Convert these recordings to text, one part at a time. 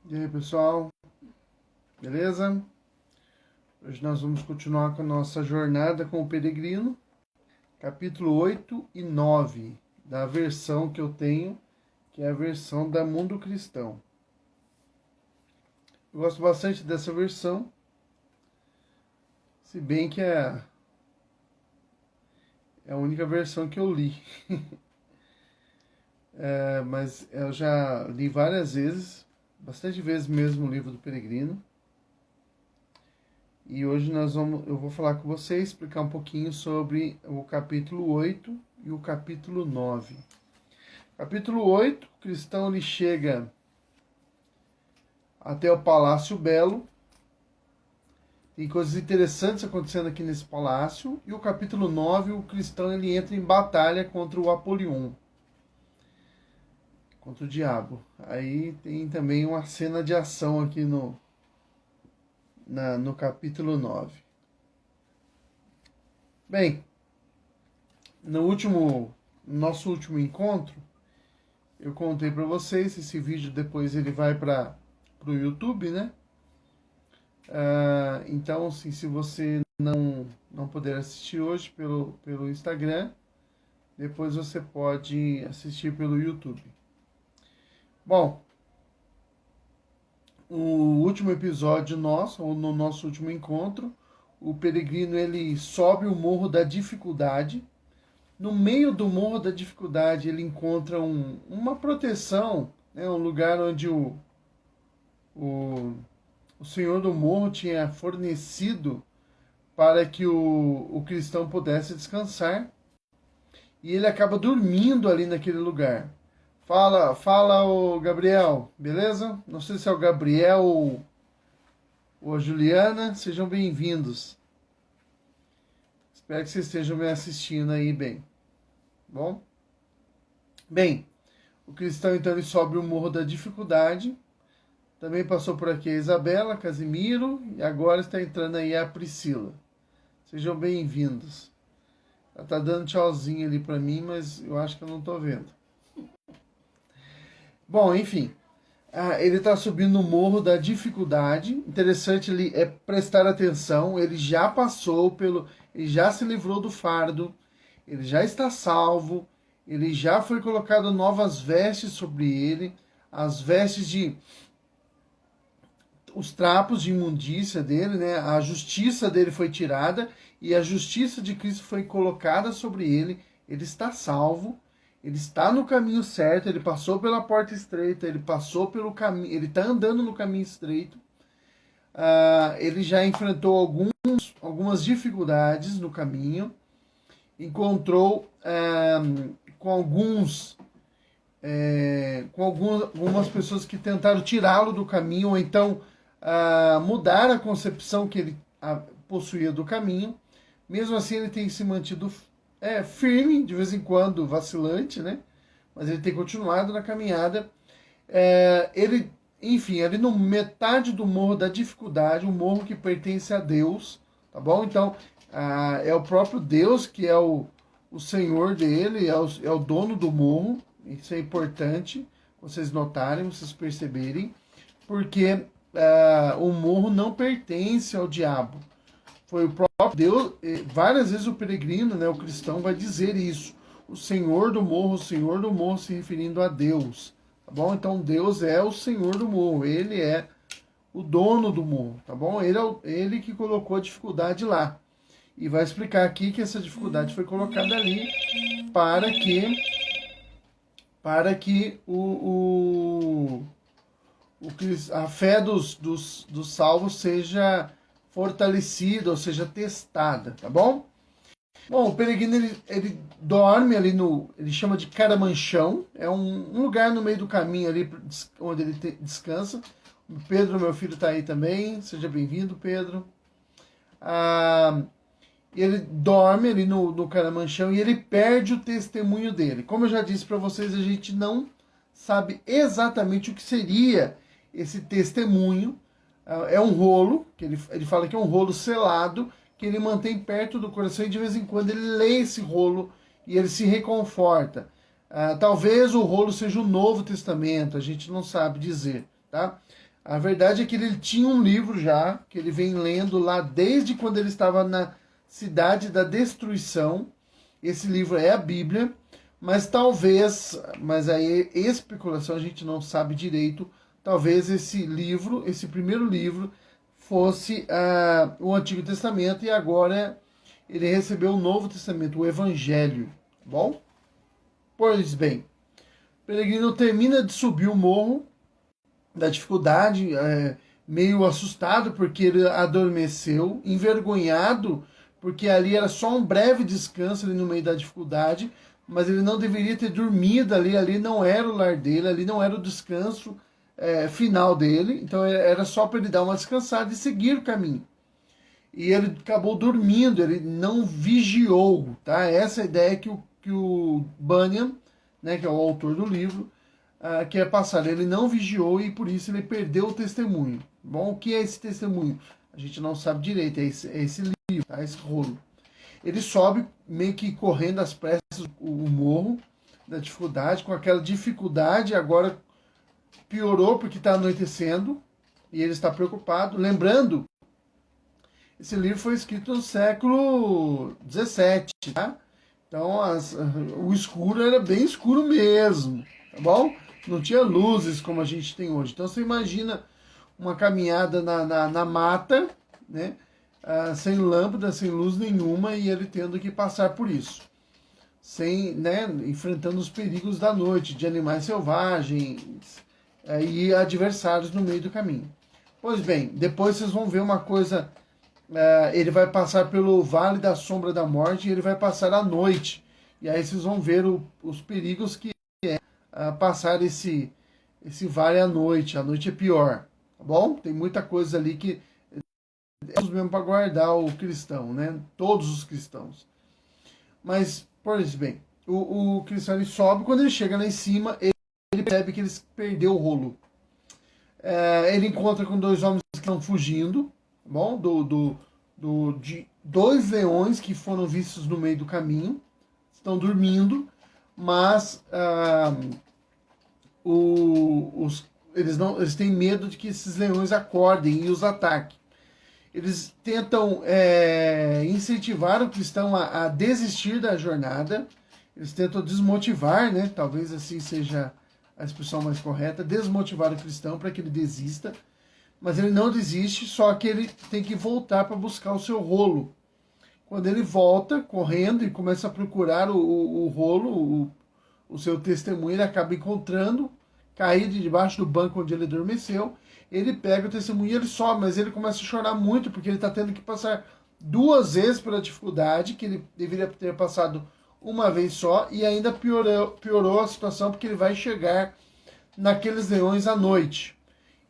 E aí, pessoal, beleza? Hoje nós vamos continuar com a nossa jornada com o peregrino, capítulo 8 e 9 da versão que eu tenho, que é a versão da Mundo Cristão. Eu gosto bastante dessa versão, se bem que é a única versão que eu li. Mas eu já li várias vezes, bastante vezes mesmo o livro do peregrino. E hoje eu vou falar com vocês, explicar um pouquinho sobre o capítulo 8 e o capítulo 9. Capítulo 8, o cristão ele chega até o Palácio Belo. Tem coisas interessantes acontecendo aqui nesse palácio. E o capítulo 9, o cristão ele entra em batalha contra o Apolion, contra o diabo. Aí tem também uma cena de ação aqui no capítulo 9. Bem, no nosso último encontro, eu contei para vocês, esse vídeo depois ele vai para o YouTube, né? Então, assim, se você não puder assistir hoje pelo Instagram, depois você pode assistir pelo YouTube. Bom, o último episódio nosso, ou no nosso último encontro, o peregrino ele sobe o Morro da Dificuldade. No meio do Morro da Dificuldade ele encontra uma proteção, né, um lugar onde o Senhor do Morro tinha fornecido para que o cristão pudesse descansar. E ele acaba dormindo ali naquele lugar. Fala, o Gabriel, beleza? Não sei se é o Gabriel ou a Juliana, sejam bem-vindos. Espero que vocês estejam me assistindo aí bem. Bom? Bem, o cristão então ele sobe o Morro da Dificuldade. Também passou por aqui a Isabela, Casimiro e agora está entrando aí a Priscila. Sejam bem-vindos. Ela está dando tchauzinho ali para mim, mas eu acho que eu não estou vendo. Bom, enfim, ele está subindo o Morro da Dificuldade. Interessante ele é prestar atenção. Ele já ele já se livrou do fardo, ele já está salvo, ele já foi colocado novas vestes sobre ele, as vestes os trapos de imundícia dele, né? A justiça dele foi tirada e a justiça de Cristo foi colocada sobre ele. Ele está salvo. Ele está no caminho certo, ele passou pela porta estreita, ele passou pelo caminho, ele está andando no caminho estreito. Ele já enfrentou algumas dificuldades no caminho, encontrou com algumas pessoas que tentaram tirá-lo do caminho, ou então mudar a concepção que ele possuía do caminho. Mesmo assim, ele tem se mantido firme, de vez em quando vacilante, né? Mas ele tem continuado na caminhada. Enfim, ali no metade do Morro da Dificuldade, um morro que pertence a Deus, tá bom? Então, é o próprio Deus que é o Senhor dele, é o dono do morro. Isso é importante vocês notarem, vocês perceberem, porque o morro não pertence ao diabo. Foi o próprio Deus, várias vezes o peregrino, né, o cristão, vai dizer isso. O Senhor do morro se referindo a Deus. Tá bom? Então Deus é o Senhor do morro, ele é o dono do morro, tá bom? Ele que colocou a dificuldade lá. E vai explicar aqui que essa dificuldade foi colocada ali para que a fé dos salvos seja fortalecida, ou seja, testada, tá bom? Bom, o peregrino ele dorme ali ele chama de Caramanchão, é um lugar no meio do caminho ali onde ele descansa. O Pedro, meu filho, está aí também, seja bem-vindo, Pedro. Ele dorme ali no Caramanchão e ele perde o testemunho dele. Como eu já disse para vocês, a gente não sabe exatamente o que seria esse testemunho. É um rolo, que ele fala que é um rolo selado, que ele mantém perto do coração e de vez em quando ele lê esse rolo e ele se reconforta. Talvez o rolo seja o Novo Testamento, a gente não sabe dizer, tá? A verdade é que ele tinha um livro já, que ele vem lendo lá desde quando ele estava na cidade da destruição. Esse livro é a Bíblia, mas talvez, mas aí especulação, a gente não sabe direito, talvez esse livro, esse primeiro livro, fosse o Antigo Testamento e agora ele recebeu o Novo Testamento, o Evangelho, tá bom? Pois bem, o peregrino termina de subir o morro da dificuldade, meio assustado porque ele adormeceu, envergonhado porque ali era só um breve descanso ali no meio da dificuldade, mas ele não deveria ter dormido ali não era o lar dele, ali não era o descanso final dele, então era só para ele dar uma descansada e seguir o caminho. E ele acabou dormindo, ele não vigiou, tá? Essa é a ideia que o Bunyan, né, que é o autor do livro, quer passar. Ele não vigiou e por isso ele perdeu o testemunho. Bom, o que é esse testemunho? A gente não sabe direito, é esse livro, tá? Esse rolo. Ele sobe meio que correndo às pressas o morro da dificuldade, com aquela dificuldade, agora piorou porque está anoitecendo e ele está preocupado. Lembrando, esse livro foi escrito no século XVII, tá? Então o escuro era bem escuro mesmo, tá bom? Não tinha luzes como a gente tem hoje. Então você imagina uma caminhada na mata, né? Sem lâmpada, sem luz nenhuma, e ele tendo que passar por isso. Sem, né, enfrentando os perigos da noite, de animais selvagens e adversários no meio do caminho. Pois bem, depois vocês vão ver uma coisa, ele vai passar pelo Vale da Sombra da Morte e ele vai passar a noite. E aí vocês vão ver os perigos que é passar esse vale à noite. A noite é pior, tá bom? Tem muita coisa ali que é mesmo para guardar o cristão, né? Todos os cristãos. Mas, por bem, o cristão ele sobe, quando ele chega lá em cima, ele percebe que ele perdeu o rolo. Ele encontra com dois homens que estão fugindo, tá bom? De dois leões que foram vistos no meio do caminho, estão dormindo, mas eles têm medo de que esses leões acordem e os ataquem. Eles tentam incentivar o cristão a desistir da jornada, eles tentam desmotivar, né? Talvez assim seja a expressão mais correta, desmotivar o cristão para que ele desista, mas ele não desiste, só que ele tem que voltar para buscar o seu rolo. Quando ele volta correndo e começa a procurar o rolo, o seu testemunho, ele acaba encontrando, caído debaixo do banco onde ele adormeceu. Ele pega o testemunho e ele sobe, mas ele começa a chorar muito, porque ele está tendo que passar duas vezes pela dificuldade, que ele deveria ter passado uma vez só, e ainda piorou a situação, porque ele vai chegar naqueles leões à noite.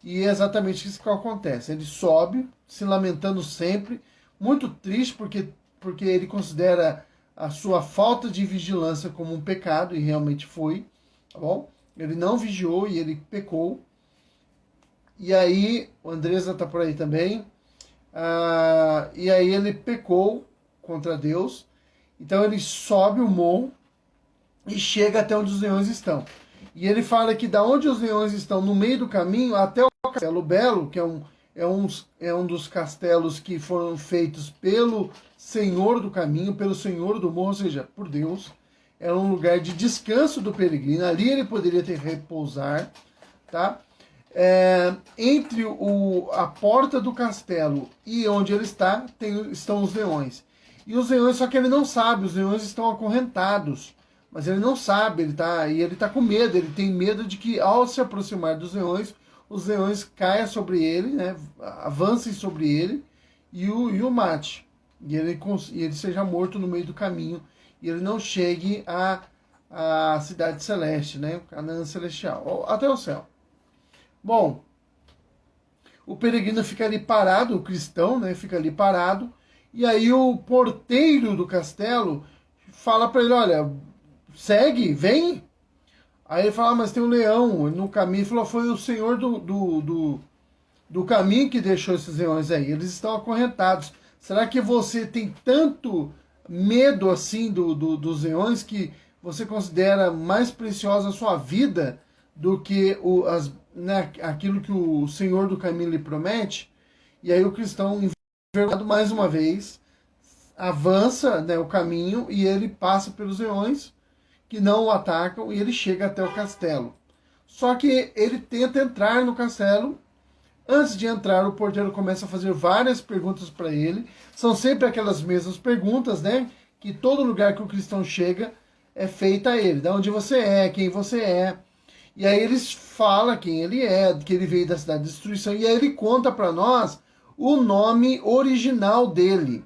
E é exatamente isso que acontece. Ele sobe, se lamentando sempre, muito triste, porque ele considera a sua falta de vigilância como um pecado, e realmente foi, tá bom? Ele não vigiou e ele pecou. E aí, o Andresa está por aí também, e aí ele pecou contra Deus, então ele sobe o morro e chega até onde os leões estão. E ele fala que da onde os leões estão, no meio do caminho, até o Castelo Belo, que é um dos castelos que foram feitos pelo Senhor do caminho, pelo Senhor do morro, ou seja, por Deus, era um lugar de descanso do peregrino, ali ele poderia ter repousar, tá? Entre a porta do castelo e onde ele está, estão os leões. E os leões, só que ele não sabe, os leões estão acorrentados. Mas ele não sabe, ele está com medo, ele tem medo de que ao se aproximar dos leões, os leões caiam sobre ele, né, avancem sobre ele e o mate. E ele seja morto no meio do caminho e ele não chegue à cidade celeste, né, Canaã celestial, até o céu. Bom, o peregrino fica ali parado, o cristão, né, fica ali parado, e aí o porteiro do castelo fala para ele, olha, segue, vem. Aí ele fala, mas tem um leão no caminho. Ele falou, foi o senhor do caminho que deixou esses leões aí, eles estão acorrentados. Será que você tem tanto medo assim dos leões que você considera mais preciosa a sua vida do que né, aquilo que o Senhor do caminho lhe promete, e aí o cristão, envergonhado mais uma vez, avança, né, o caminho e ele passa pelos leões que não o atacam e ele chega até o castelo. Só que ele tenta entrar no castelo. Antes de entrar, o porteiro começa a fazer várias perguntas para ele. São sempre aquelas mesmas perguntas, né? Que todo lugar que o cristão chega é feita a ele. De onde você é, quem você é. E aí eles falam quem ele é, que ele veio da cidade de destruição. E aí ele conta para nós o nome original dele.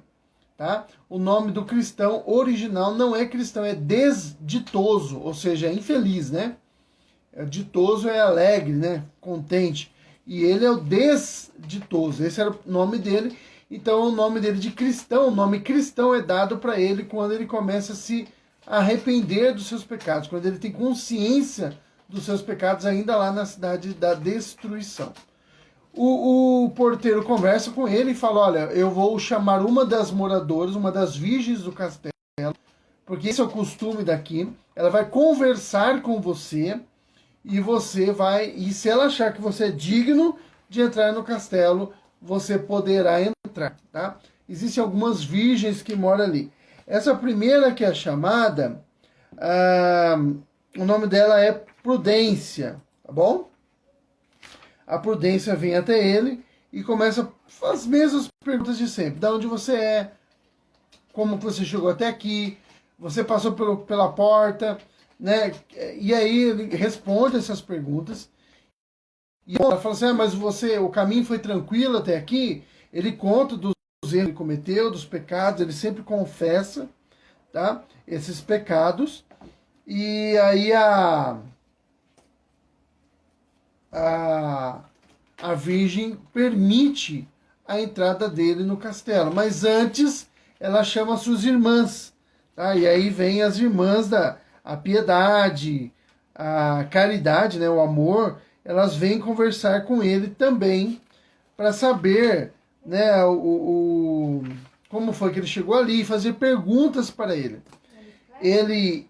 Tá? O nome do cristão original não é cristão, é desditoso, ou seja, é infeliz, né? Ditoso é alegre, né? Contente. E ele é o desditoso, esse era o nome dele. Então o nome dele de cristão, o nome cristão é dado para ele quando ele começa a se arrepender dos seus pecados, quando ele tem consciência dos seus pecados ainda lá na cidade da destruição. O porteiro conversa com ele e fala, olha, eu vou chamar uma das moradoras, uma das virgens do castelo, porque esse é o costume daqui, ela vai conversar com você, e você vai, e se ela achar que você é digno de entrar no castelo, você poderá entrar, tá? Existem algumas virgens que moram ali. Essa primeira que é chamada, o nome dela é Prudência, tá bom? A Prudência vem até ele e começa as mesmas perguntas de sempre. De onde você é? Como você chegou até aqui? Você passou pela porta? Né? E aí ele responde essas perguntas. E ela fala assim, mas o caminho foi tranquilo até aqui? Ele conta dos erros que ele cometeu, dos pecados, ele sempre confessa, tá? Esses pecados. E aí a Virgem permite a entrada dele no castelo. Mas antes ela chama suas irmãs. Tá? E aí vem as irmãs a piedade, a caridade, né, o amor, elas vêm conversar com ele também para saber, né, como foi que ele chegou ali, fazer perguntas para ele. Ele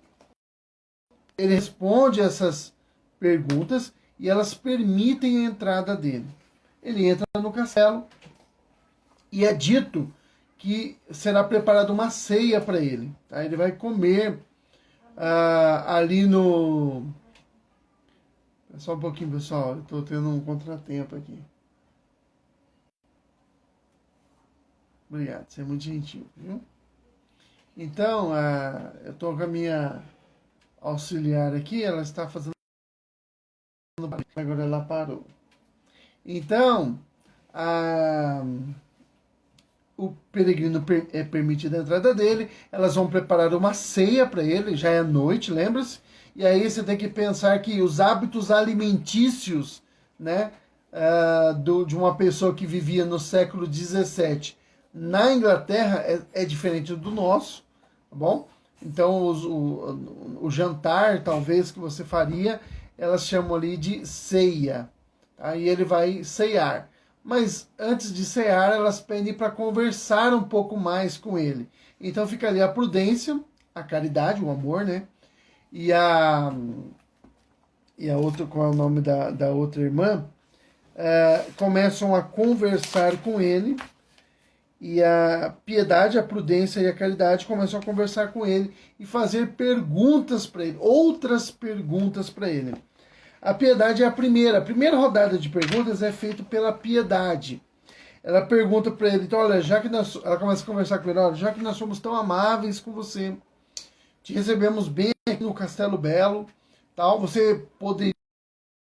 responde essas perguntas e elas permitem a entrada dele. Ele entra no castelo e é dito que será preparada uma ceia para ele. Tá? Ele vai comer ali no... Só um pouquinho, pessoal. Eu estou tendo um contratempo aqui. Obrigado, você é muito gentil, viu? Então, eu estou com a minha auxiliar aqui, ela está fazendo... Agora ela parou. Então, o peregrino é permitido a entrada dele, elas vão preparar uma ceia para ele, já é noite, lembra-se? E aí você tem que pensar que os hábitos alimentícios, né, de uma pessoa que vivia no século XVII na Inglaterra é diferente do nosso, tá bom? Então o jantar, talvez, que você faria, elas chamam ali de ceia. Aí ele vai ceiar. Mas antes de cear, elas pedem para conversar um pouco mais com ele. Então fica ali a prudência, a caridade, o amor, né? E a outra, qual é o nome da outra irmã? Começam a conversar com ele. E a piedade, a prudência e a caridade começam a conversar com ele e fazer perguntas para ele, outras perguntas para ele. A piedade é a primeira rodada de perguntas é feita pela piedade. Ela pergunta para ele, então, olha, ela começa a conversar com ele, olha, já que nós somos tão amáveis com você, te recebemos bem aqui no Castelo Belo, tal, você poderia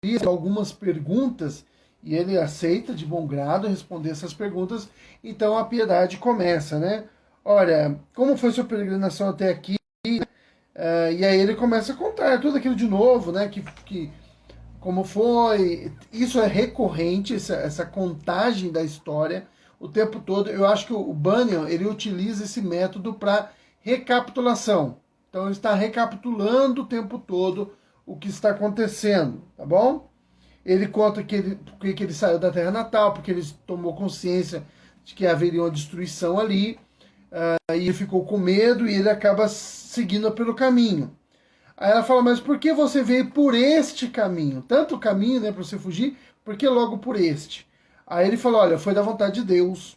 fazer algumas perguntas, e ele aceita de bom grado responder essas perguntas. Então a piedade começa, né? Olha, como foi sua peregrinação até aqui? E aí ele começa a contar tudo aquilo de novo, né? Como foi. Isso é recorrente, essa contagem da história o tempo todo. Eu acho que o Bunyan, ele utiliza esse método para recapitulação. Então ele está recapitulando o tempo todo o que está acontecendo, tá bom? Ele conta que ele saiu da terra natal, porque ele tomou consciência de que haveria uma destruição ali, e ele ficou com medo e ele acaba seguindo pelo caminho. Aí ela fala, mas por que você veio por este caminho? Tanto caminho, né, para você fugir, por que logo por este? Aí ele falou, olha, foi da vontade de Deus.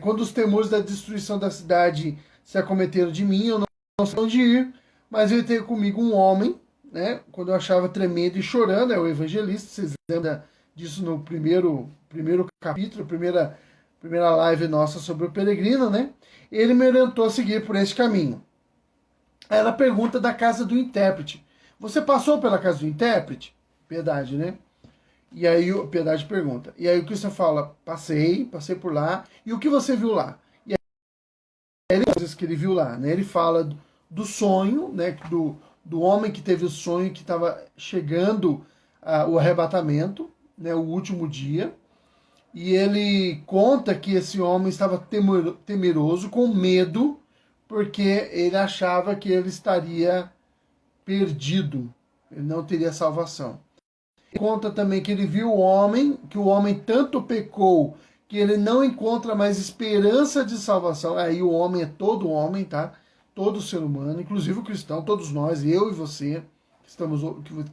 Quando os temores da destruição da cidade se acometeram de mim, eu não sei onde ir, mas veio ter comigo um homem, né? Quando eu achava tremendo e chorando, é o evangelista, vocês lembram disso no primeiro capítulo, primeira live nossa sobre o peregrino, né? Ele me orientou a seguir por esse caminho. Aí ela pergunta da casa do intérprete. Você passou pela casa do intérprete? Piedade, né? E aí o Piedade pergunta. E aí o Cristo fala, passei por lá. E o que você viu lá? E aí ele coisas que ele viu lá, né? Ele fala do sonho, né? Do homem que teve o sonho que estava chegando o arrebatamento, né? O último dia. E ele conta que esse homem estava temeroso, com medo, porque ele achava que ele estaria perdido, ele não teria salvação. Ele conta também que ele viu o homem, que o homem tanto pecou que ele não encontra mais esperança de salvação. Aí o homem é todo homem, tá? Todo ser humano, inclusive o cristão, todos nós, eu e você,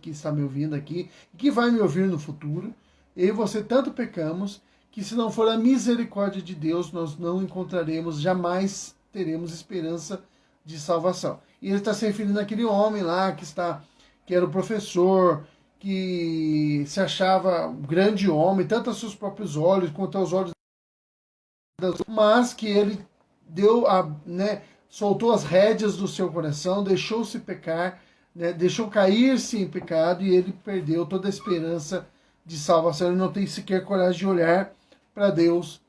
que está me ouvindo aqui, e que vai me ouvir no futuro. Eu e você tanto pecamos que se não for a misericórdia de Deus, nós não encontraremos, jamais teremos esperança de salvação. E ele está se referindo àquele homem lá que era o professor, que se achava um grande homem, tanto aos seus próprios olhos quanto aos olhos das outras, mas que ele soltou as rédeas do seu coração, deixou-se pecar, né, deixou cair-se em pecado e ele perdeu toda a esperança de salvação. Ele não tem sequer coragem de olhar para Deus,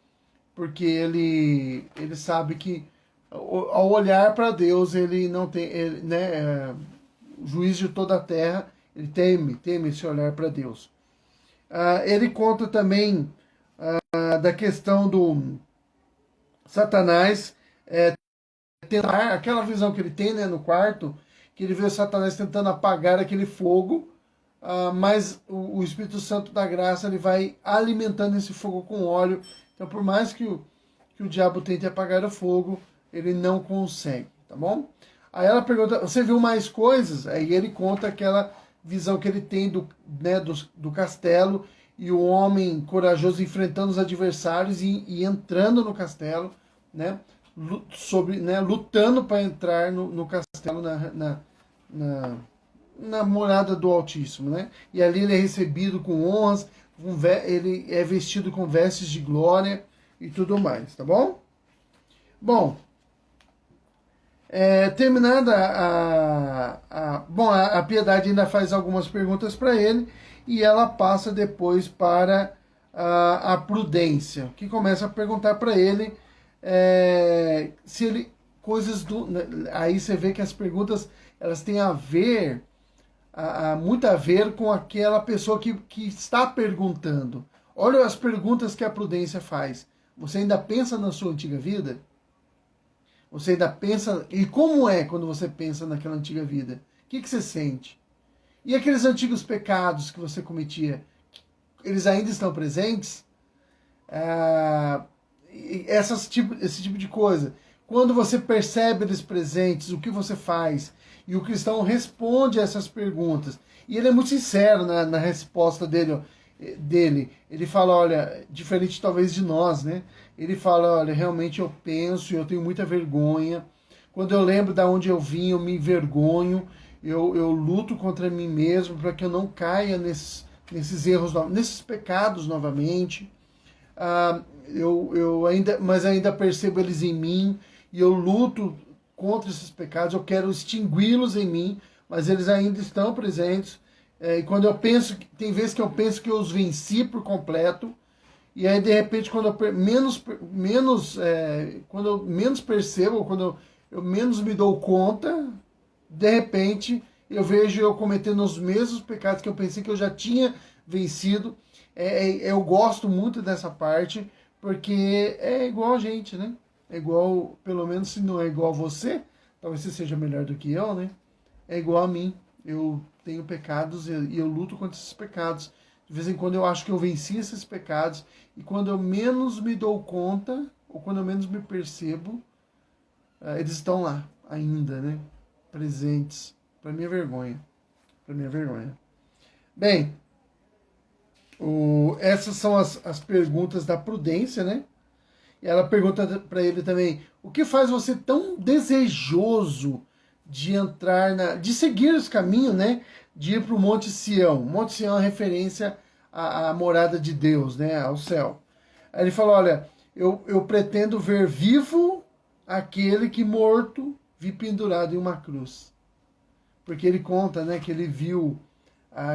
porque ele sabe que ao olhar para Deus ele não tem, o juiz de toda a terra, ele teme esse olhar para Deus. Ele conta também da questão do Satanás tentar, aquela visão que ele tem, né, no quarto, que ele vê o Satanás tentando apagar aquele fogo, mas o Espírito Santo da graça ele vai alimentando esse fogo com óleo. Então, por mais que o diabo tente apagar o fogo, ele não consegue, tá bom? Aí ela pergunta, você viu mais coisas? Aí ele conta aquela visão que ele tem do castelo e o homem corajoso enfrentando os adversários e entrando no castelo, né? Lutando para entrar no castelo na morada do Altíssimo, né? E ali ele é recebido com honras, ele é vestido com vestes de glória e tudo mais, tá bom? Bom, terminada a Piedade ainda faz algumas perguntas para ele e ela passa depois para a Prudência, que começa a perguntar para ele se ele coisas do, aí você vê que as perguntas elas têm a ver muito a ver com aquela pessoa que está perguntando. Olha as perguntas que a Prudência faz. Você ainda pensa na sua antiga vida? Você ainda pensa... E como é quando você pensa naquela antiga vida? O que você sente? E aqueles antigos pecados que você cometia? Eles ainda estão presentes? Esse tipo de coisa. Quando você percebe eles presentes, o que você faz? E o cristão responde a essas perguntas. E ele é muito sincero na resposta dele. Ele fala, olha, diferente talvez de nós, né? Ele fala, olha, realmente eu penso, eu tenho muita vergonha. Quando eu lembro de onde eu vim, eu me envergonho. Eu luto contra mim mesmo para que eu não caia nesses erros, nesses pecados novamente. Mas ainda percebo eles em mim e eu luto contra esses pecados. Eu quero extingui-los em mim, mas eles ainda estão presentes. E quando eu penso, tem vezes que eu penso que eu os venci por completo, e aí de repente quando eu menos percebo, quando eu menos me dou conta, de repente eu vejo eu cometendo os mesmos pecados que eu pensei que eu já tinha vencido. Eu gosto muito dessa parte, porque é igual a gente, né? É igual, pelo menos se não é igual a você, talvez você seja melhor do que eu, né? É igual a mim. Eu tenho pecados e eu luto contra esses pecados. De vez em quando eu acho que eu venci esses pecados, e quando eu menos me dou conta, ou quando eu menos me percebo, eles estão lá ainda, né? Presentes. Para minha vergonha. Para minha vergonha. Bem, essas são as perguntas da prudência, né? E ela pergunta para ele também: o que faz você tão desejoso de entrar de seguir os caminhos, né? De ir para o Monte Sião. O Monte Sião é referência à morada de Deus, né? Ao céu. Aí ele falou: olha, eu pretendo ver vivo aquele que morto vi pendurado em uma cruz. Porque ele conta, né, que ele viu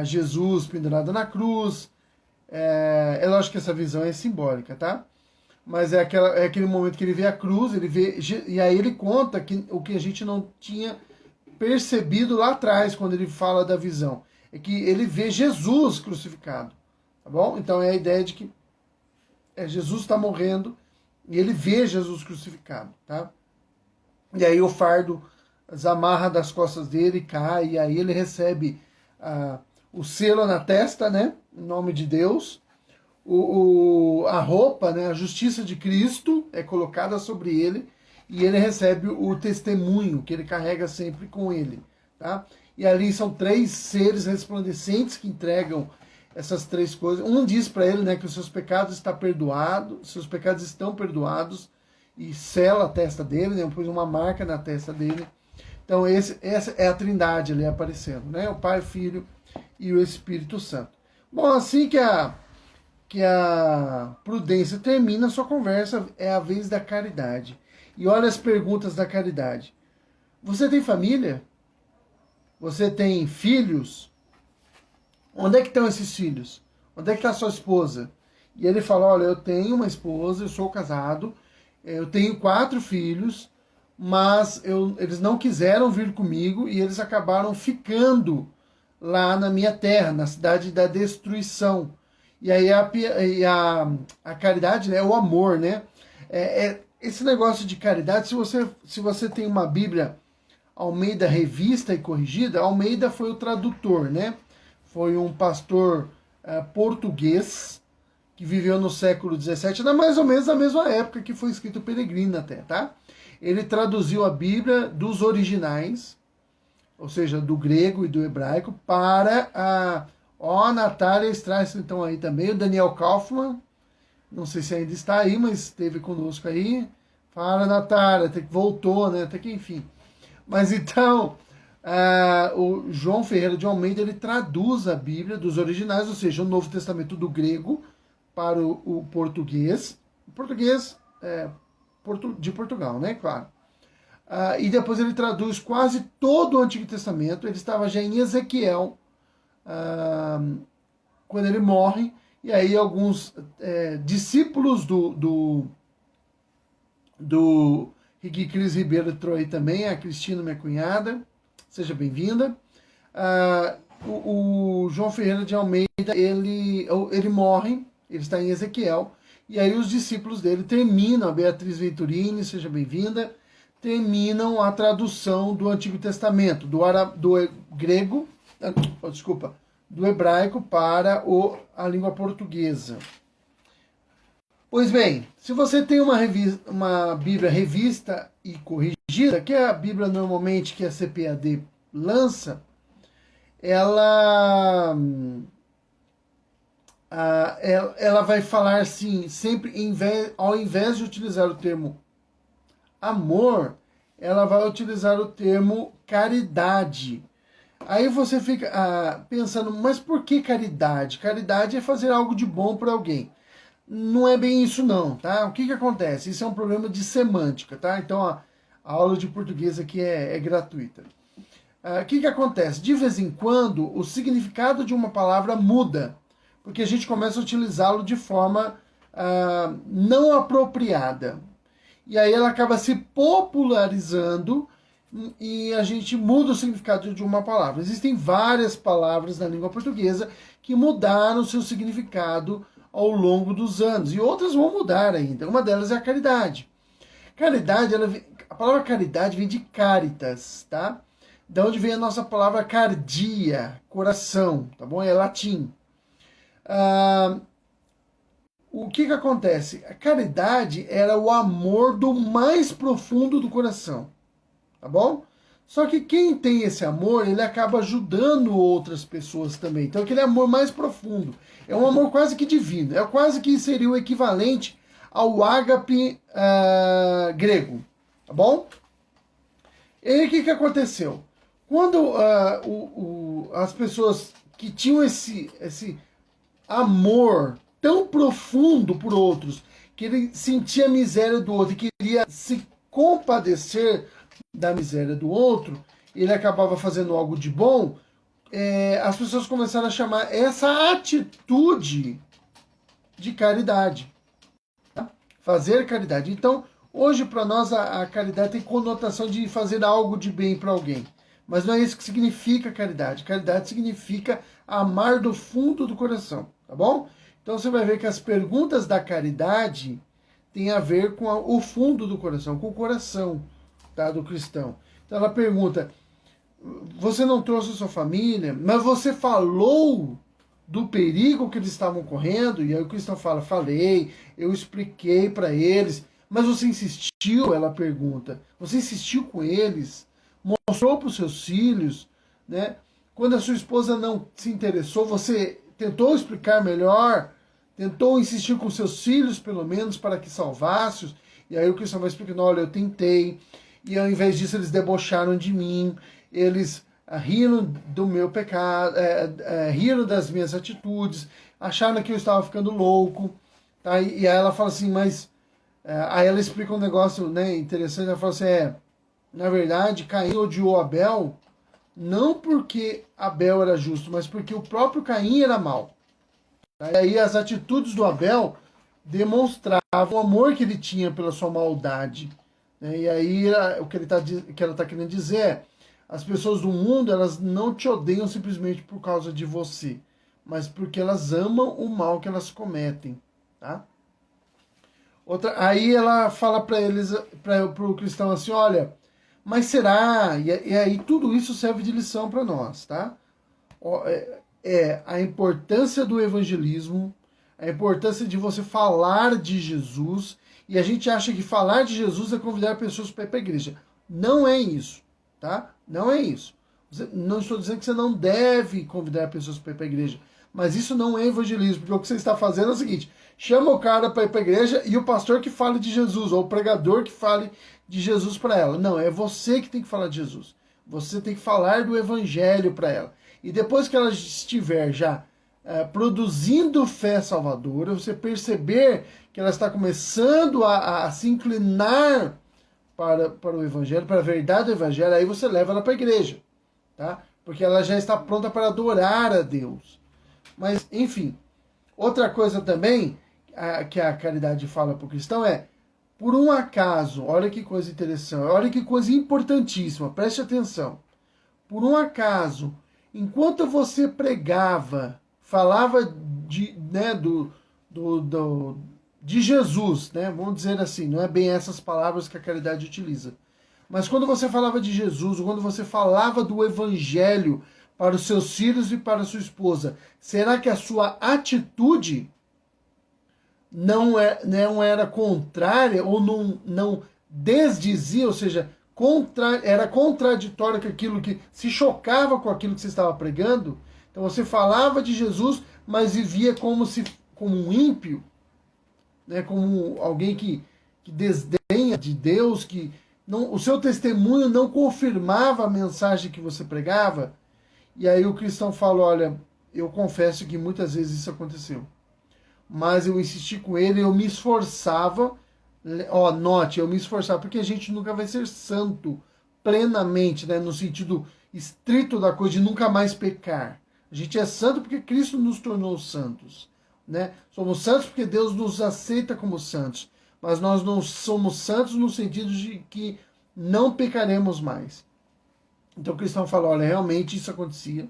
Jesus pendurado na cruz. É lógico que essa visão é simbólica, tá? Mas é aquele momento que ele vê a cruz, ele vê, e aí ele conta o que a gente não tinha percebido lá atrás, quando ele fala da visão. É que ele vê Jesus crucificado, tá bom? Então é a ideia de que Jesus está morrendo e ele vê Jesus crucificado, tá? E aí o fardo desamarra das costas dele, cai, e aí ele recebe o selo na testa, né? Em nome de Deus. A roupa, né? A justiça de Cristo é colocada sobre ele e ele recebe o testemunho que ele carrega sempre com ele, tá? E ali são 3 seres resplandecentes que entregam essas 3 coisas. Um diz para ele, né, que os seus pecados estão perdoados, seus pecados estão perdoados, e sela a testa dele, né? Pôs uma marca na testa dele. Então essa é a Trindade ali aparecendo, né? O Pai, o Filho e o Espírito Santo. Bom, assim que a prudência termina a sua conversa, é a vez da caridade. E olha as perguntas da caridade. Você tem família? Você tem filhos? Onde é que estão esses filhos? Onde é que está sua esposa? E ele fala: olha, eu tenho uma esposa, eu sou casado, eu tenho 4 filhos, mas eles não quiseram vir comigo e eles acabaram ficando lá na minha terra, na cidade da destruição. E aí a caridade, né, é o amor, né? Esse negócio de caridade, se você tem uma Bíblia Almeida Revista e Corrigida, Almeida foi o tradutor, né? Foi um pastor português que viveu no século XVII, mais ou menos na mesma época que foi escrito Peregrino até, tá? Ele traduziu a Bíblia dos originais, ou seja, do grego e do hebraico, para a Natália Strass, então aí também, o Daniel Kaufmann, não sei se ainda está aí, mas esteve conosco aí. Fala, Natália, até que voltou, né? Até que enfim. Mas então, o João Ferreira de Almeida, ele traduz a Bíblia dos originais, ou seja, o Novo Testamento do grego para o português. O português de Portugal, né? Claro. E depois ele traduz quase todo o Antigo Testamento. Ele estava já em Ezequiel, quando ele morre, e aí alguns discípulos do Rigui Cris Ribeiro entrou aí também, a Cristina, minha cunhada, seja bem-vinda. O João Ferreira de Almeida, ele morre, ele está em Ezequiel, e aí os discípulos dele terminam, a Beatriz Venturini, seja bem-vinda, terminam a tradução do Antigo Testamento, do grego, desculpa, do hebraico para a língua portuguesa. Pois bem, se você tem uma Bíblia revista e corrigida, que é a Bíblia normalmente que a CPAD lança, ela vai falar assim, sempre, ao invés de utilizar o termo amor, ela vai utilizar o termo caridade. Aí você fica pensando, mas por que caridade? Caridade é fazer algo de bom para alguém. Não é bem isso não, tá? O que acontece? Isso é um problema de semântica, tá? Então a aula de português aqui é gratuita. O que acontece? De vez em quando o significado de uma palavra muda, porque a gente começa a utilizá-lo de forma não apropriada. E aí ela acaba se popularizando e a gente muda o significado de uma palavra. Existem várias palavras na língua portuguesa que mudaram o seu significado ao longo dos anos, e outras vão mudar ainda. Uma delas é a caridade. Caridade, a palavra caridade vem de caritas, tá? Da onde vem a nossa palavra cardia, coração, tá bom? É latim. O que acontece? A caridade era o amor do mais profundo do coração, tá bom? Só que quem tem esse amor, ele acaba ajudando outras pessoas também. Então aquele amor mais profundo. É um amor quase que divino. É quase que seria o equivalente ao ágape grego. Tá bom? E aí o que aconteceu? Quando as pessoas que tinham esse amor tão profundo por outros, que ele sentia a miséria do outro e queria se compadecer da miséria do outro, ele acabava fazendo algo de bom, as pessoas começaram a chamar essa atitude de caridade. Tá? Fazer caridade. Então, hoje para nós a caridade tem conotação de fazer algo de bem para alguém. Mas não é isso que significa caridade. Caridade significa amar do fundo do coração, tá bom? Então você vai ver que as perguntas da caridade têm a ver com o fundo do coração, com o coração, tá, do cristão. Então ela pergunta: você não trouxe a sua família, mas você falou do perigo que eles estavam correndo? E aí o cristão fala: falei, eu expliquei para eles. Mas você insistiu? Ela pergunta. Você insistiu com eles? Mostrou para os seus filhos, né? Quando a sua esposa não se interessou, você tentou explicar melhor, tentou insistir com seus filhos, pelo menos, para que salvasse-os. E aí o cristão vai explicando: olha, eu tentei, e ao invés disso eles debocharam de mim, eles riram do meu pecado, riram das minhas atitudes, acharam que eu estava ficando louco. Tá? E aí ela fala assim, mas... aí ela explica um negócio, né, interessante, ela fala assim, na verdade, Caim odiou Abel não porque Abel era justo, mas porque o próprio Caim era mau. E aí as atitudes do Abel demonstravam o amor que ele tinha pela sua maldade. Né? E aí o que ela está querendo dizer é: as pessoas do mundo, elas não te odeiam simplesmente por causa de você, mas porque elas amam o mal que elas cometem. Tá? Aí ela fala para eles, para o cristão assim: olha, mas será? E aí tudo isso serve de lição para nós, tá? A importância do evangelismo, a importância de você falar de Jesus, e a gente acha que falar de Jesus é convidar pessoas para ir para a igreja. Não é isso, tá? Não é isso. Não estou dizendo que você não deve convidar pessoas para ir para a igreja, mas isso não é evangelismo, porque o que você está fazendo é o seguinte: chama o cara para ir para a igreja e o pastor que fale de Jesus, ou o pregador que fale de Jesus para ela. Não, é você que tem que falar de Jesus. Você tem que falar do evangelho para ela. E depois que ela estiver já produzindo fé salvadora, você perceber que ela está começando a se inclinar para o evangelho, para a verdade do evangelho, aí você leva ela para a igreja, tá? Porque ela já está pronta para adorar a Deus. Mas, enfim, outra coisa também que a caridade fala para o cristão é: por um acaso, olha que coisa interessante, olha que coisa importantíssima, preste atenção. Por um acaso, enquanto você pregava, falava de Jesus, né? Vamos dizer assim, não é bem essas palavras que a caridade utiliza. Mas quando você falava de Jesus, quando você falava do evangelho para os seus filhos e para a sua esposa, será que a sua atitude não era contrária ou não desdizia, ou seja, era contraditória com aquilo que se chocava com aquilo que você estava pregando? Então você falava de Jesus, mas vivia como um ímpio, né? Como alguém que desdenha de Deus, que o seu testemunho não confirmava a mensagem que você pregava. E aí o cristão fala: olha, eu confesso que muitas vezes isso aconteceu, mas eu insisti com ele, eu me esforçava. Note, eu me esforçava, porque a gente nunca vai ser santo plenamente, né, no sentido estrito da coisa de nunca mais pecar. A gente é santo porque Cristo nos tornou santos, né? Somos santos porque Deus nos aceita como santos, mas nós não somos santos no sentido de que não pecaremos mais. Então o cristão fala: olha, realmente isso acontecia.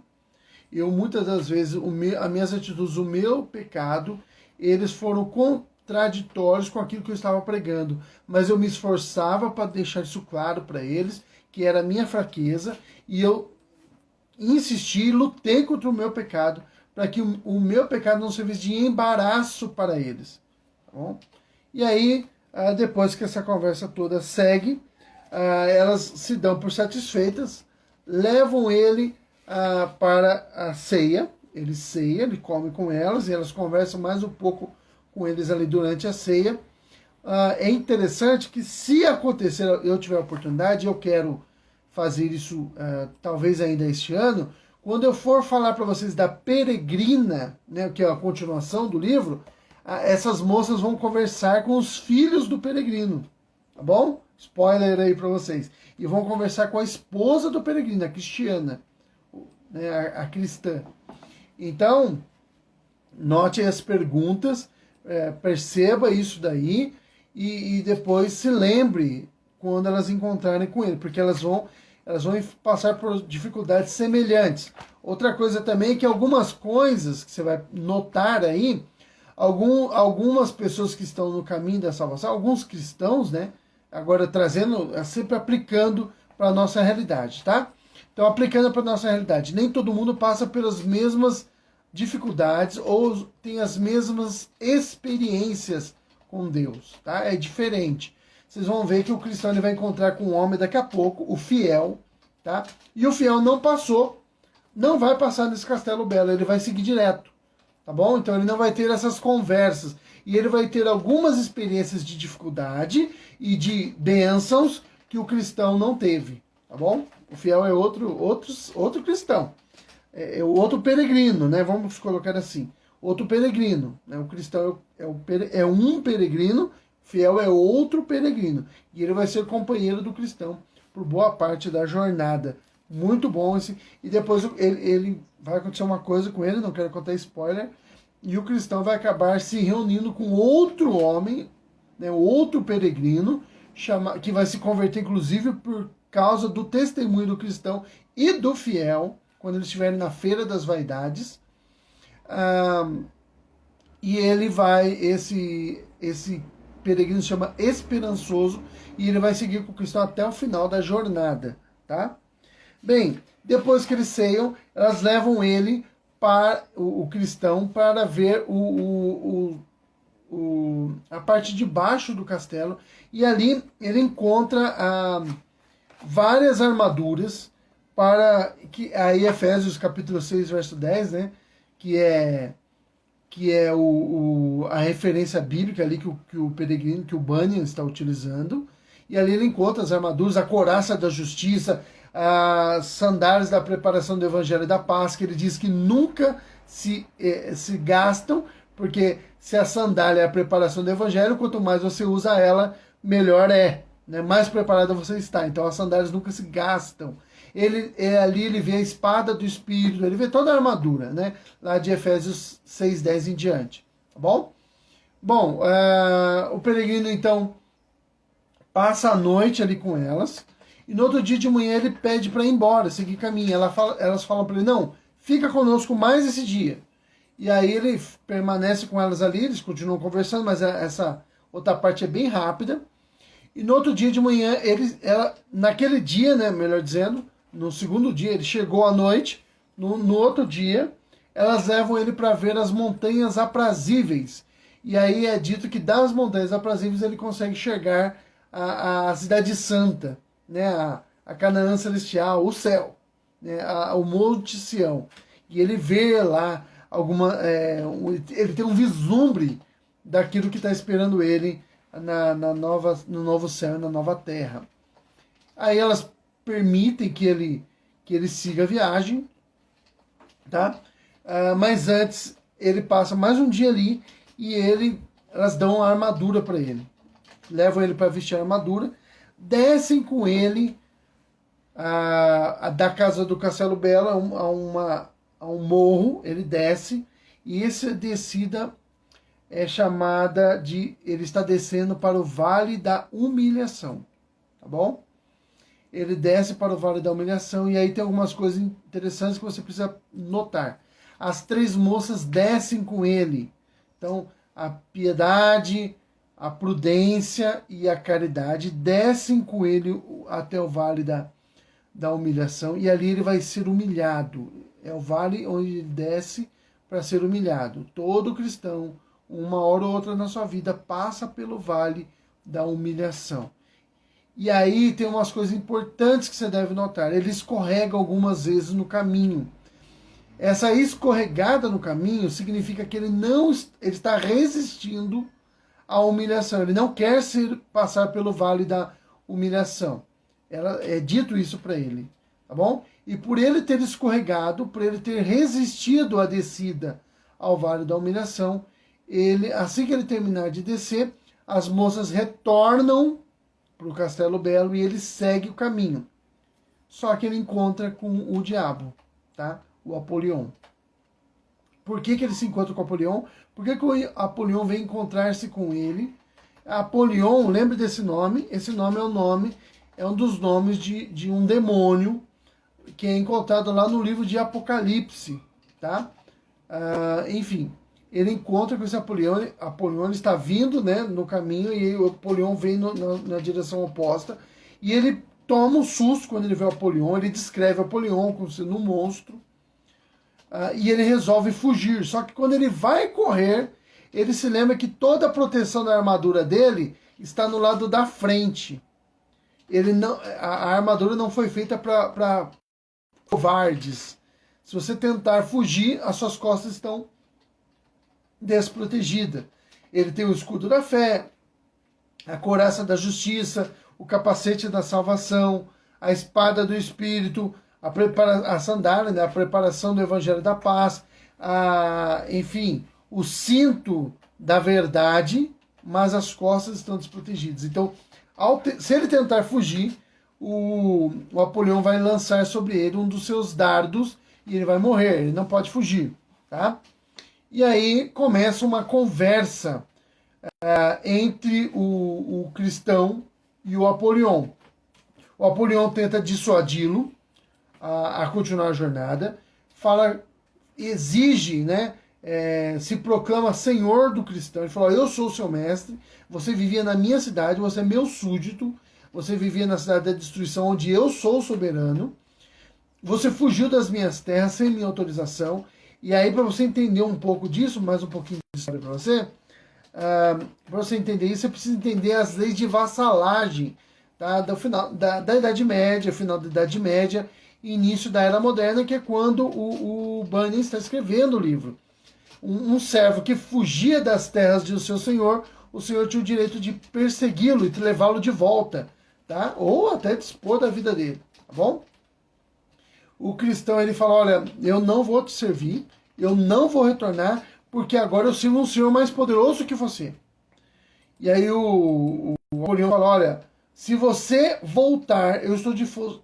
Eu muitas das vezes, as minhas atitudes, o meu pecado, eles foram contraditórios com aquilo que eu estava pregando, mas eu me esforçava para deixar isso claro para eles, que era a minha fraqueza, e eu insisti, lutei contra o meu pecado, para que o meu pecado não servisse de embaraço para eles. Tá bom? E aí, depois que essa conversa toda segue, elas se dão por satisfeitas, levam ele para a ceia. Ele ceia, ele come com elas, e elas conversam mais um pouco com eles ali durante a ceia. É interessante que, se acontecer, eu tiver a oportunidade, eu quero fazer isso talvez ainda este ano, quando eu for falar para vocês da Peregrina, né, que é a continuação do livro, essas moças vão conversar com os filhos do peregrino, tá bom? Spoiler aí para vocês. E vão conversar com a esposa do peregrino, a Cristiana, né, a cristã. Então, note as perguntas, perceba isso daí e depois se lembre quando elas encontrarem com ele, porque elas vão passar por dificuldades semelhantes. Outra coisa também é que algumas coisas que você vai notar aí, algumas pessoas que estão no caminho da salvação, alguns cristãos, né? Agora trazendo, sempre aplicando para a nossa realidade, tá? Então, aplicando para a nossa realidade, nem todo mundo passa pelas mesmas dificuldades ou tem as mesmas experiências com Deus, tá? É diferente. Vocês vão ver que o cristão ele vai encontrar com um homem daqui a pouco, o fiel, tá? E o fiel não passou, não vai passar nesse castelo belo, ele vai seguir direto, tá bom? Então ele não vai ter essas conversas, e ele vai ter algumas experiências de dificuldade e de bênçãos que o cristão não teve, tá bom? O fiel é outro cristão, é o outro peregrino, né? Vamos colocar assim, outro peregrino, né? O cristão é um peregrino, fiel é outro peregrino, e ele vai ser companheiro do cristão por boa parte da jornada. Muito bom esse. E depois ele vai acontecer uma coisa com ele, não quero contar spoiler, e o cristão vai acabar se reunindo com outro homem, né, outro peregrino, que vai se converter inclusive por causa do testemunho do cristão e do fiel, quando eles estiverem na Feira das Vaidades. E ele vai, esse peregrino se chama Esperançoso, e ele vai seguir com o cristão até o final da jornada, tá? Bem, depois que eles ceiam, elas levam ele para o cristão para ver a parte de baixo do castelo, e ali ele encontra várias armaduras, para que aí Efésios capítulo 6, verso 10, né, que é a referência bíblica ali que o peregrino, que o Bunyan está utilizando. E ali ele encontra as armaduras, a couraça da justiça, as sandálias da preparação do evangelho da paz, que ele diz que nunca se gastam, porque se a sandália é a preparação do evangelho, quanto mais você usa ela, melhor é, né? Mais preparada você está. Então as sandálias nunca se gastam. Ali ele vê a espada do Espírito, ele vê toda a armadura, né? Lá de Efésios 6:10 em diante, tá bom? Bom, o peregrino então passa a noite ali com elas, e no outro dia de manhã ele pede para ir embora, seguir caminho. Elas falam para ele, não, fica conosco mais esse dia. E aí ele permanece com elas ali, eles continuam conversando, mas essa outra parte é bem rápida. E no outro dia de manhã, naquele dia, né, melhor dizendo, no segundo dia, ele chegou à noite, no outro dia, elas levam ele para ver as montanhas aprazíveis. E aí é dito que das montanhas aprazíveis ele consegue chegar à cidade santa, né, a Canaã celestial, o céu, né, o Monte Sião. E ele vê lá ele tem um vislumbre daquilo que está esperando ele no novo céu e na nova terra. Aí elas permitem que ele siga a viagem, tá? Mas antes ele passa mais um dia ali e elas dão a armadura para ele, levam ele para vestir a armadura, descem com ele da casa do Castelo Belo a um morro, ele desce, e essa descida é chamada ele está descendo para o Vale da Humilhação, tá bom? Ele desce para o Vale da Humilhação, e aí tem algumas coisas interessantes que você precisa notar. As 3 moças descem com ele, então a piedade, a prudência e a caridade descem com ele até o Vale da Humilhação, e ali ele vai ser humilhado. É o vale onde ele desce para ser humilhado. Todo cristão, uma hora ou outra na sua vida, passa pelo Vale da Humilhação. E aí tem umas coisas importantes que você deve notar. Ele escorrega algumas vezes no caminho. Essa escorregada no caminho significa que ele está resistindo à humilhação. Ele não quer passar pelo vale da humilhação. É dito isso para ele, tá bom? E por ele ter escorregado, por ele ter resistido à descida ao vale da humilhação, assim que ele terminar de descer, as moças retornam para o Castelo Belo e ele segue o caminho. Só que ele encontra com o diabo, tá? O Apolion. Por que ele se encontra com o Apolion? Por que o Apolion vem encontrar-se com ele? Apolion, lembre desse nome. Esse nome é um dos nomes de um demônio que é encontrado lá no livro de Apocalipse, tá? Enfim, ele encontra com esse Apolion. Apolion está vindo, né, no caminho, e o Apolion vem na direção oposta, e ele toma um susto quando ele vê o Apolion. Ele descreve o Apolion como sendo um monstro, e ele resolve fugir. Só que quando ele vai correr, ele se lembra que toda a proteção da armadura dele está no lado da frente. A armadura não foi feita para covardes. Se você tentar fugir, as suas costas estão desprotegidas. Ele tem o escudo da fé, a couraça da justiça, o capacete da salvação, a espada do Espírito, a sandália, né, a preparação do Evangelho da Paz, enfim, o cinto da verdade, mas as costas estão desprotegidas. Então, se ele tentar fugir, o Apolion vai lançar sobre ele um dos seus dardos e ele vai morrer, ele não pode fugir, tá? E aí começa uma conversa entre o cristão e o Apolion. O Apolion tenta dissuadi-lo a continuar a jornada, exige, né, se proclama senhor do cristão. Ele fala: eu sou o seu mestre, você vivia na minha cidade, você é meu súdito, você vivia na cidade da destruição, onde eu sou o soberano, você fugiu das minhas terras sem minha autorização. E aí, para você entender um pouco disso, mais um pouquinho de história para você entender isso, você precisa entender as leis de vassalagem, tá? Do final da Idade Média, final da Idade Média, início da Era Moderna, que é quando o Bunyan está escrevendo o livro. Um servo que fugia das terras do seu senhor, o senhor tinha o direito de persegui-lo e de levá-lo de volta, tá? Ou até dispor da vida dele, tá bom? O cristão, ele fala: olha, eu não vou te servir, eu não vou retornar, porque agora eu sirvo um senhor mais poderoso que você. E aí o Apolion fala: olha, se você voltar, eu estou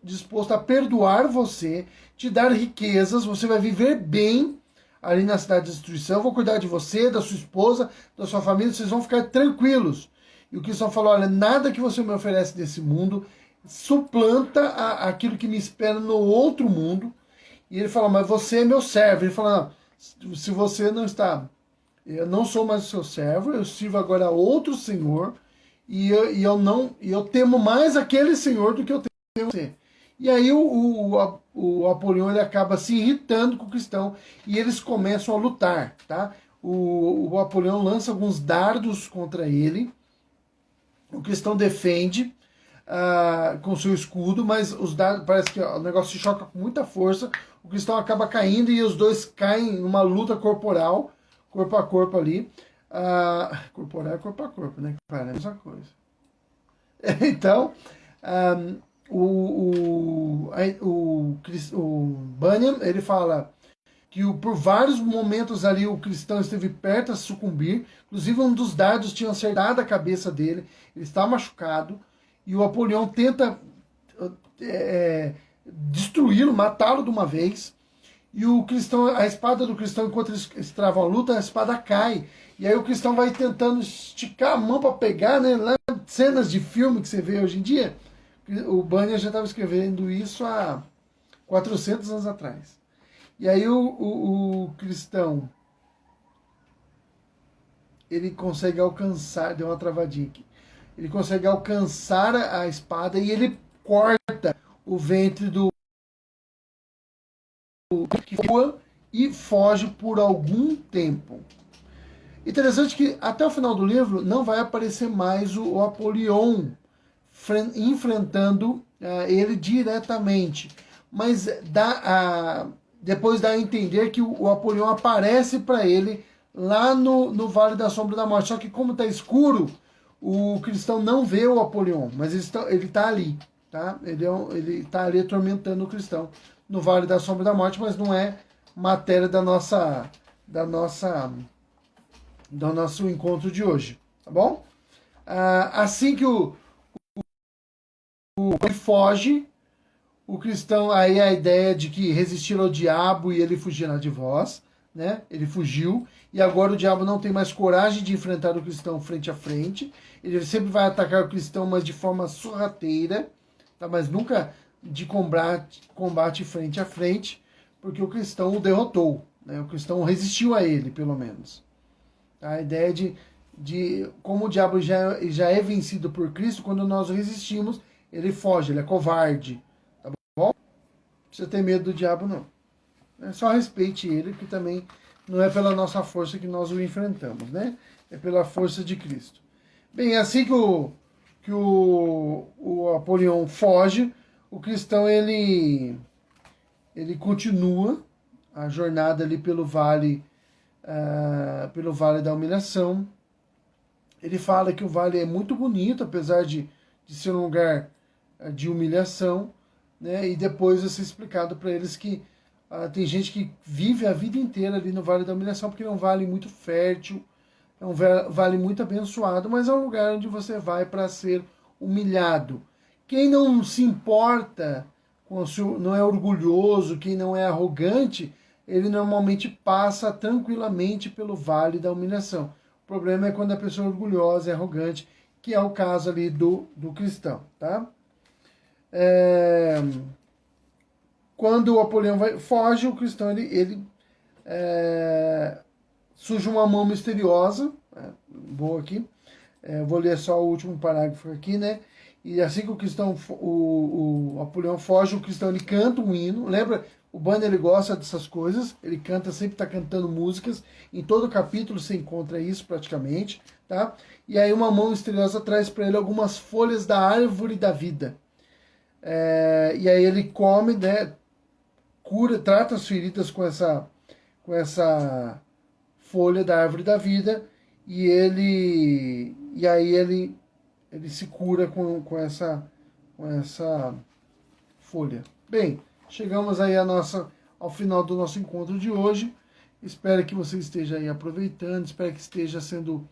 disposto a perdoar você, te dar riquezas, você vai viver bem ali na cidade de destruição, eu vou cuidar de você, da sua esposa, da sua família, vocês vão ficar tranquilos. E o cristão falou: olha, nada que você me oferece desse mundo suplanta aquilo que me espera no outro mundo. E ele fala: mas você é meu servo. Ele fala: não, se você não está, eu não sou mais o seu servo, eu sirvo agora a outro senhor, e eu temo mais aquele senhor do que eu temo você. E aí o Apolion, ele acaba se irritando com o cristão e eles começam a lutar, tá? O Apolion lança alguns dardos contra ele, o cristão defende com seu escudo, mas os dardos, parece que o negócio se choca com muita força, o cristão acaba caindo e os dois caem numa luta corporal, corpo a corpo ali. Corporal é corpo a corpo, né? Cara, é a mesma coisa. Então, o Bunyan, ele fala que por vários momentos ali o cristão esteve perto a sucumbir, inclusive um dos dardos tinha acertado a cabeça dele, ele está machucado, e o Apolion tenta destruí-lo, matá-lo de uma vez, e o cristão, a espada do cristão, enquanto eles travam a luta, a espada cai, e aí o cristão vai tentando esticar a mão para pegar, né, lá, cenas de filme que você vê hoje em dia. O Bunyan já estava escrevendo isso há 400 anos atrás. E aí o cristão, ele consegue alcançar, deu uma travadinha aqui, ele consegue alcançar a espada e ele corta o ventre do que voa e foge por algum tempo. Interessante que até o final do livro não vai aparecer mais o Apolion enfrentando ele diretamente. Mas depois dá a entender que o Apolion aparece para ele lá no Vale da Sombra da Morte. Só que como está escuro, o cristão não vê o Apolion, mas ele está ali. Tá? Ele está ali atormentando o cristão no Vale da Sombra da Morte, mas não é matéria do nosso encontro de hoje. Tá bom? Assim que ele foge, o cristão, aí a ideia de que resistir ao diabo e ele fugirá de vós, né? Ele fugiu e agora o diabo não tem mais coragem de enfrentar o cristão frente a frente. Ele sempre vai atacar o cristão, mas de forma sorrateira, tá? Mas nunca de combate frente a frente, porque o cristão o derrotou, né? O cristão resistiu a ele, pelo menos. Tá? A ideia de como o diabo já é vencido por Cristo, quando nós resistimos, ele foge, ele é covarde. Tá bom? Não precisa ter medo do diabo, não. Só respeite ele, que também não é pela nossa força que nós o enfrentamos, né? É pela força de Cristo. Bem, assim que o Apolion foge, o cristão ele continua a jornada ali pelo vale da humilhação. Ele fala que o vale é muito bonito, apesar de ser um lugar de humilhação, né? E depois vai ser explicado para eles que tem gente que vive a vida inteira ali no Vale da Humilhação, porque é um vale muito fértil, é um vale muito abençoado, mas é um lugar onde você vai para ser humilhado. Quem não se importa, não é orgulhoso, quem não é arrogante, ele normalmente passa tranquilamente pelo Vale da Humilhação. O problema é quando a pessoa é orgulhosa e arrogante, que é o caso ali do cristão, tá? Quando o Apolião foge, o cristão surge uma mão misteriosa, boa aqui, vou ler só o último parágrafo aqui, né? E assim que o cristão, o Apolião foge, o cristão ele canta um hino, lembra? O Banner ele gosta dessas coisas, ele canta, sempre está cantando músicas, em todo capítulo você encontra isso praticamente, tá? E aí uma mão misteriosa traz para ele algumas folhas da árvore da vida. E aí ele come, né? Trata as feridas com essa folha da árvore da vida e aí ele se cura com essa folha. Bem, chegamos aí ao final do nosso encontro de hoje. Espero que você esteja aí aproveitando, espero que esteja sendo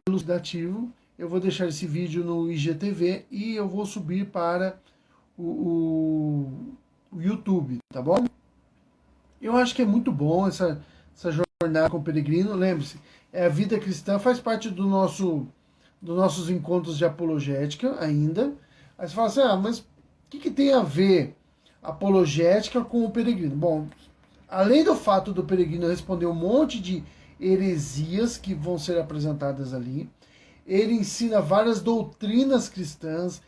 elucidativo. Eu vou deixar esse vídeo no IGTV e eu vou subir para o YouTube, tá bom? Eu acho que é muito bom essa jornada com o peregrino. Lembre-se, a vida cristã faz parte dos nossos encontros de apologética ainda. Aí você fala assim, mas o que tem a ver apologética com o peregrino? Bom, além do fato do peregrino responder um monte de heresias que vão ser apresentadas ali, ele ensina várias doutrinas cristãs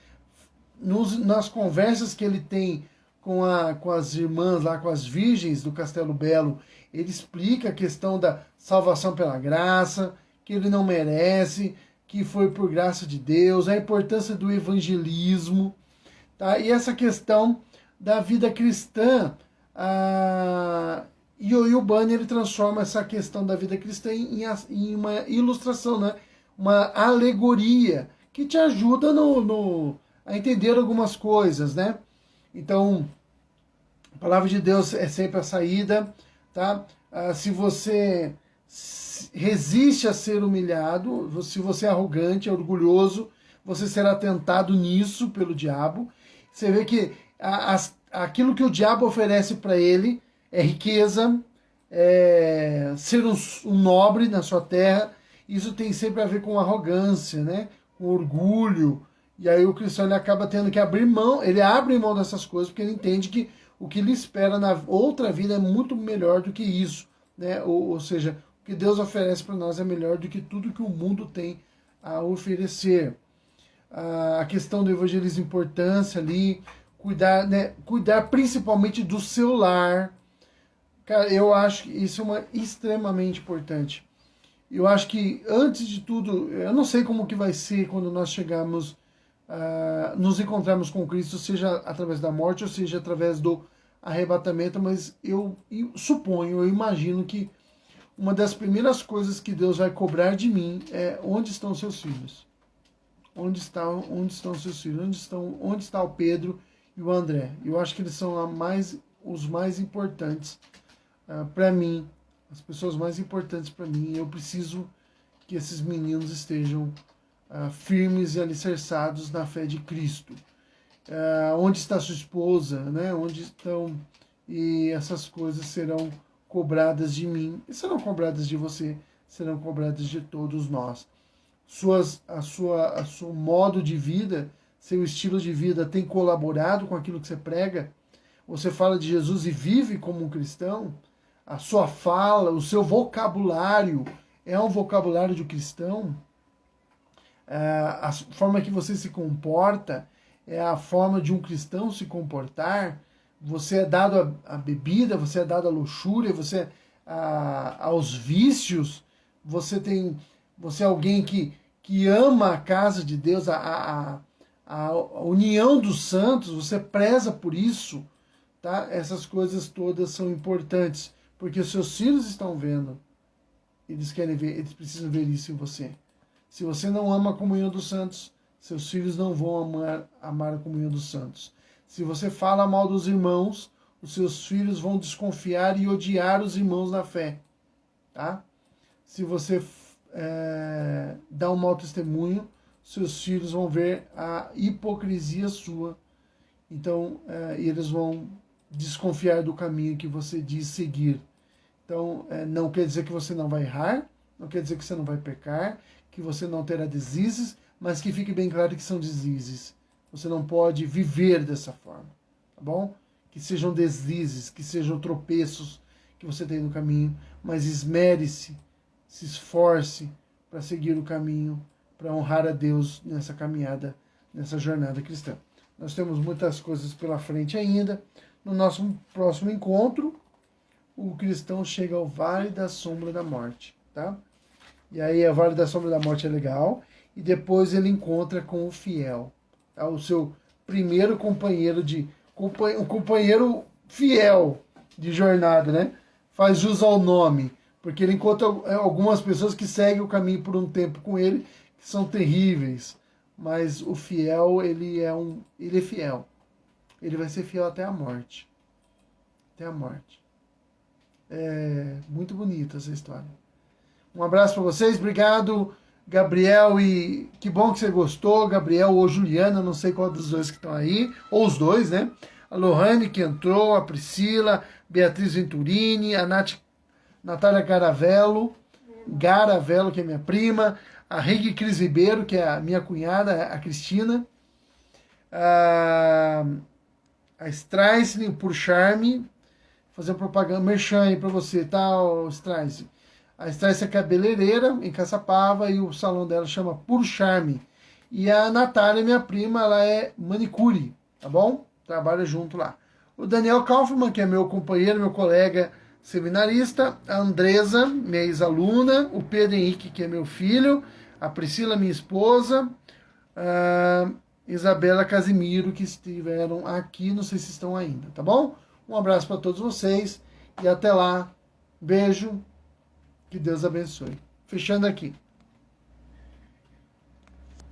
nas conversas que ele tem com as irmãs lá, com as virgens do Castelo Belo. Ele explica a questão da salvação pela graça, que ele não merece, que foi por graça de Deus, a importância do evangelismo, tá? E essa questão da vida cristã, e o Banner ele transforma essa questão da vida cristã em uma ilustração, né? Uma alegoria que te ajuda a entender algumas coisas, né? Então, a palavra de Deus é sempre a saída, tá? Se você resiste a ser humilhado, se você é arrogante, é orgulhoso, você será tentado nisso pelo diabo. Você vê que aquilo que o diabo oferece para ele é riqueza, ser um nobre na sua terra. Isso tem sempre a ver com arrogância, né? Com orgulho. E aí o cristão ele acaba tendo que abrir mão, ele abre mão dessas coisas porque ele entende que o que lhe espera na outra vida é muito melhor do que isso, né? Ou seja, o que Deus oferece para nós é melhor do que tudo que o mundo tem a oferecer. A questão do evangelismo, importância ali, cuidar principalmente do seu lar. Cara, eu acho que isso é extremamente importante. Eu acho que, antes de tudo, eu não sei como que vai ser quando nós chegarmos nos encontrarmos com Cristo, seja através da morte ou seja através do arrebatamento, mas eu suponho, eu imagino que uma das primeiras coisas que Deus vai cobrar de mim é onde estão seus filhos? Onde estão seus filhos? Onde está o Pedro e o André? Eu acho que eles são os mais importantes para mim, as pessoas mais importantes para mim. Eu preciso que esses meninos estejam firmes e alicerçados na fé de Cristo. Onde está sua esposa, né? Onde estão... E essas coisas serão cobradas de mim, e serão cobradas de você, serão cobradas de todos nós. Seu modo de vida, seu estilo de vida tem colaborado com aquilo que você prega? Você fala de Jesus e vive como um cristão? A sua fala, o seu vocabulário é um vocabulário de cristão? A forma que você se comporta é a forma de um cristão se comportar? Você é dado à bebida, você é dado à luxúria, você aos vícios, você é alguém que ama a casa de Deus, a união dos santos, você preza por isso, tá? Essas coisas todas são importantes, porque os seus filhos estão vendo, eles querem ver, eles precisam ver isso em você. Se você não ama a comunhão dos santos, seus filhos não vão amar a comunhão dos santos. Se você fala mal dos irmãos, os seus filhos vão desconfiar e odiar os irmãos na fé. Tá? Se você dá um mau testemunho, seus filhos vão ver a hipocrisia sua. Então, eles vão desconfiar do caminho que você diz seguir. Então, não quer dizer que você não vai errar, não quer dizer que você não vai pecar, que você não terá deslizes, mas que fique bem claro que são deslizes. Você não pode viver dessa forma, tá bom? Que sejam deslizes, que sejam tropeços que você tem no caminho, mas esmere-se, se esforce para seguir o caminho, para honrar a Deus nessa caminhada, nessa jornada cristã. Nós temos muitas coisas pela frente ainda. No nosso próximo encontro, o cristão chega ao Vale da Sombra da Morte, tá? E aí, o Vale da Sombra da Morte é legal, e depois ele encontra com o fiel. O seu primeiro companheiro um companheiro fiel de jornada, né? Faz jus ao nome, porque ele encontra algumas pessoas que seguem o caminho por um tempo com ele, que são terríveis, mas o fiel, ele é fiel. Ele vai ser fiel até a morte. Até a morte. É muito bonita essa história. Um abraço para vocês, obrigado, Gabriel, e que bom que você gostou, Gabriel ou Juliana, não sei qual dos dois que estão aí, ou os dois, né? A Lohane que entrou, a Priscila, Beatriz Venturini, a Natália Garavello, que é minha prima, a Rig Cris Ribeiro, que é a minha cunhada, a Cristina, a Straisling por Charme, fazer propaganda, merchan aí pra você, tá, Straisling? A Straisling é cabeleireira em Caçapava e o salão dela chama Puro Charme. E a Natália, minha prima, ela é manicure, tá bom? Trabalha junto lá. O Daniel Kaufmann, que é meu companheiro, meu colega seminarista. A Andresa, minha ex-aluna. O Pedro Henrique, que é meu filho. A Priscila, minha esposa. A Isabela Casimiro, que estiveram aqui, não sei se estão ainda, tá bom? Um abraço para todos vocês e até lá. Beijo. Que Deus abençoe. Fechando aqui.